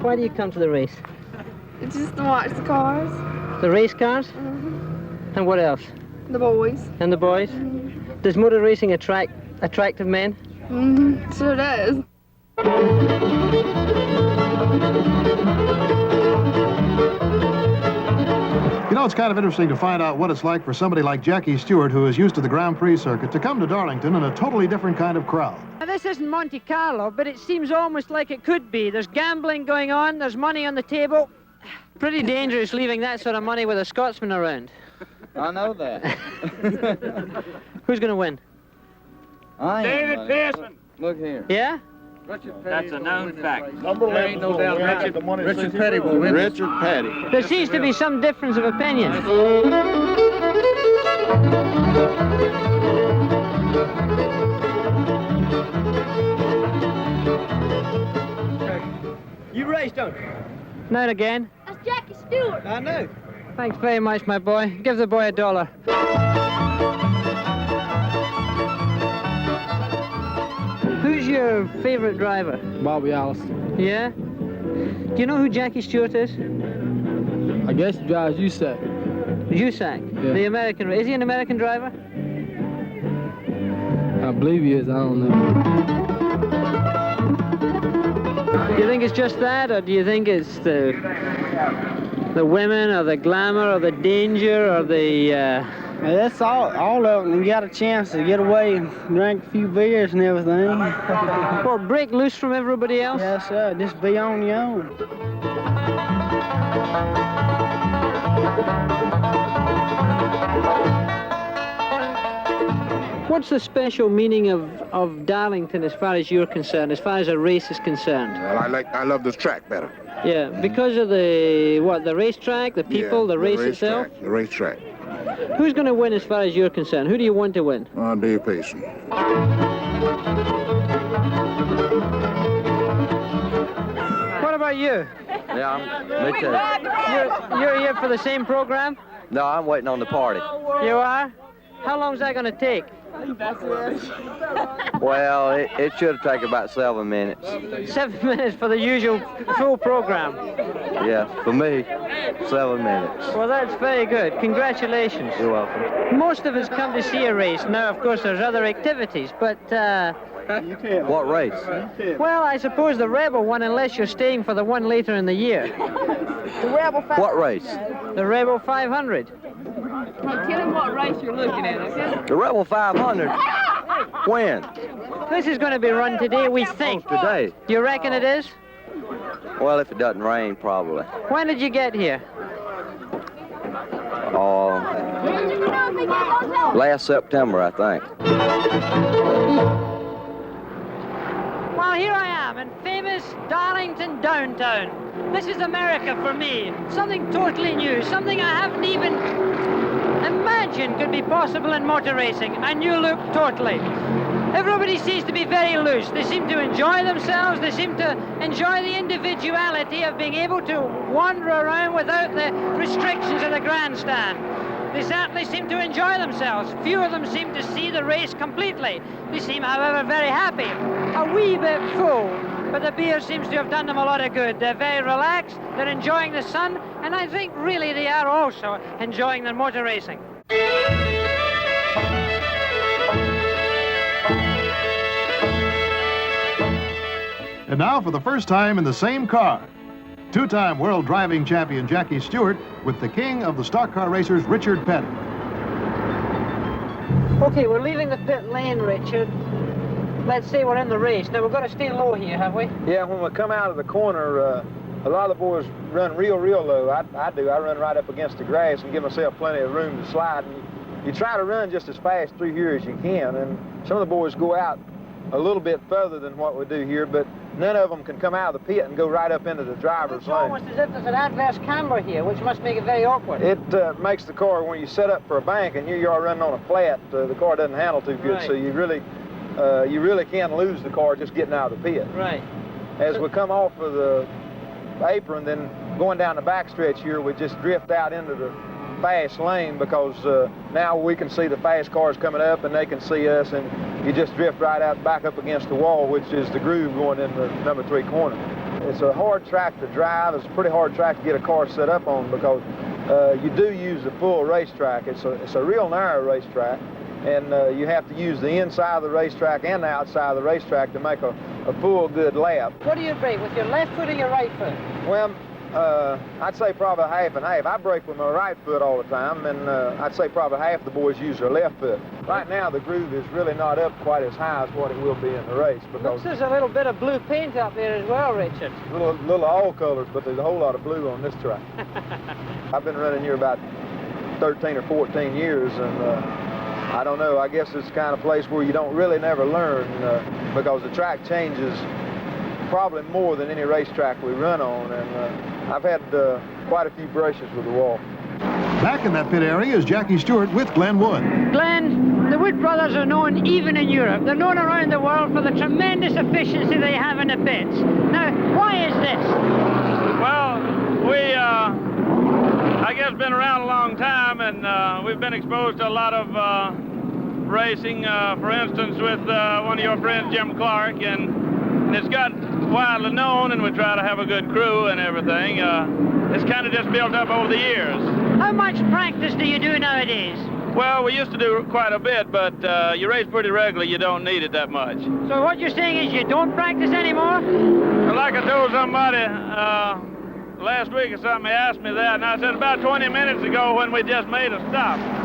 Why do you come to the race? Just to watch the cars. The race cars? Mm-hmm. And what else? The boys. And the boys? Mm-hmm. Does motor racing attract attractive men? Mm-hmm. Sure does. You know, it's kind of interesting to find out what it's like for somebody like Jackie Stewart, who is used to the Grand Prix circuit, to come to Darlington in a totally different kind of crowd. Now, this isn't Monte Carlo, but it seems almost like it could be. There's gambling going on, there's money on the table. Pretty dangerous leaving that sort of money with a Scotsman around. I know that. Who's going to win? David Pearson. Look here. Yeah? That's a known fact. There ain't no doubt about it. Richard Petty will win. Richard Petty. There seems to be some difference of opinion. You race, don't you? Now and again. That's Jackie Stewart. I know. Thanks very much, my boy. Give the boy $1. Who's your favorite driver? Bobby Allison. Yeah? Do you know who Jackie Stewart is? I guess he drives USAC. USAC, Yeah. the American. Is he an American driver? I believe he is. I don't know. Do you think it's just that, or do you think it's the women, or the glamour, or the danger, or the? That's all of them. You got a chance to get away and drink a few beers and everything. Or break loose from everybody else? Yes, sir. Just be on your own. What's the special meaning of Darlington as far as you're concerned, as far as a race is concerned? Well, I love this track better. Yeah, because of the racetrack, the people, Yeah, the race itself? The racetrack. Who's going to win as far as you're concerned? Who do you want to win? Dave Payson. What about you? Yeah, me too. You're here for the same program? No, I'm waiting on the party. You are? How long is that going to take? Well, it should take about 7 minutes. 7 minutes for the usual full program. Yeah, for me, 7 minutes. Well, that's very good. Congratulations. You're welcome. Most of us come to see a race. Now, of course, there's other activities, but, What race? well, I suppose the Rebel one, unless you're staying for the one later in the year. The Rebel 500. What race? The Rebel 500. Tell him what race you're looking at, okay? The Rebel 500. When? This is going to be run today, we think. Today. Do you reckon it is? Well, if it doesn't rain, probably. When did you get here? Last September, I think. Well, here I am in famous Darlington downtown. This is America for me. Something totally new, something I haven't even imagined could be possible in motor racing. A new look totally. Everybody seems to be very loose. They seem to enjoy themselves. They seem to enjoy the individuality of being able to wander around without the restrictions of the grandstand. They certainly seem to enjoy themselves. Few of them seem to see the race completely. They seem, however, very happy. A wee bit full, but the beer seems to have done them a lot of good. They're very relaxed, they're enjoying the sun, and I think really they are also enjoying their motor racing. And now, for the first time in the same car, two-time world driving champion Jackie Stewart with the king of the stock car racers, Richard Petty. Okay, we're leaving the pit lane, Richard. Let's say we're in the race. Now, we've got to stay low here, have we? Yeah, when we come out of the corner, a lot of the boys run real low. I do. I run right up against the grass and give myself plenty of room to slide. And you try to run just as fast through here as you can. And some of the boys go out a little bit further than what we do here, but none of them can come out of the pit and go right up into the driver's It's lane. almost as if there's an adverse camber here, which must make it very awkward. It makes the car, when you set up for a bank and here you are running on a flat, the car doesn't handle too good, Right. so you really can lose the car just getting out of the pit. Right. As we come off of the apron, then going down the backstretch here, we just drift out into the fast lane because now we can see the fast cars coming up and they can see us, and you just drift right out back up against the wall, which is the groove going in the number 3 corner. it's a hard track to drive. It's a pretty hard track to get a car set up on because you do use the full racetrack. It's a real narrow racetrack, and you have to use the inside of the racetrack and the outside of the racetrack to make a full good lap. What do you brake, with your left foot or your right foot? Well, I'd say probably half and half. I brake with my right foot all the time, and I'd say probably half the boys use their left foot. Right now, the groove is really not up quite as high as what it will be in the race. Because Looks there's a little bit of blue paint up there as well, Richard. little all colors, but there's a whole lot of blue on this track. I've been running here about 13 or 14 years, and I don't know, I guess it's the kind of place where you don't really never learn because the track changes probably more than any racetrack we run on, and I've had quite a few brushes with the wall. Back in that pit area is Jackie Stewart with Glenn Wood. Glenn, the Wood brothers are known even in Europe. They're known around the world for the tremendous efficiency they have in the pits. Now, why is this? Well, we, I guess, been around a long time, and we've been exposed to a lot of racing, for instance, with one of your friends, Jim Clark, and it's got widely known, and we try to have a good crew and everything. It's kind of just built up over the years. How much practice do you do nowadays? Well, we used to do quite a bit, but you race pretty regularly, you don't need it that much. So what you're saying is you don't practice anymore? Well, like I told somebody last week or something, he asked me that, and I said about 20 minutes ago when we just made a stop.